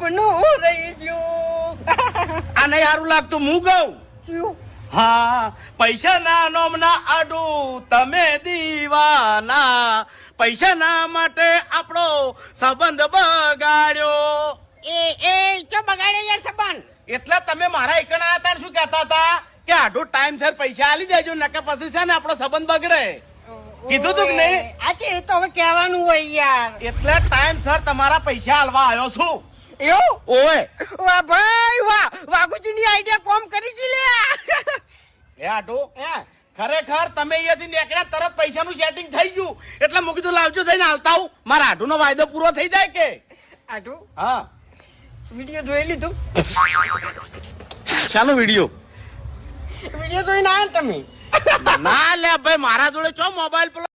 સપનું રહી ગયું. આ નહીં સારું લાગતું હું કહું. ક્યું? હા, પૈસા ના નોમ ના આડું તમે દીવાના, પૈસા ના માટે આપણો સંબંધ બગાડ્યો. એ ચો બગાડ્યો યાર સંબંધ. એટલે તમે મારા એકણા હતા ને શું કહેતા હતા કે આડું ટાઈમ સર પૈસા આલી દેજો નકે પછી છે ને આપણો સંબંધ બગડે. કીધું તું કે નહીં? આજે એ તો હવે કહેવાનું હોય યાર. એટલે ટાઈમ સર તમારા પૈસા આલવા આવ્યો છું. એવું? ઓય વાહ ભાઈ વાહ, વાઘુજીની આઈડિયા કોમ કરી છે લે. એ આડું હે? ખરેખર તમે અહીંયાથી નીકળ્યા તરત પૈસાનું સેટિંગ થઈ ગયું એટલે મૂકી કીધું લાવજો થઈને હાલતા હું. મારા આઢુનો વાયદો પૂરો થઈ જાય કે. આટુ હા, વિડિયો જોઈ લીધું? શાનો વિડીયો? વિડિયો જોઈને આયા ને તમે? ના લે ભાઈ, મારા જોડે ચો મોબાઈલ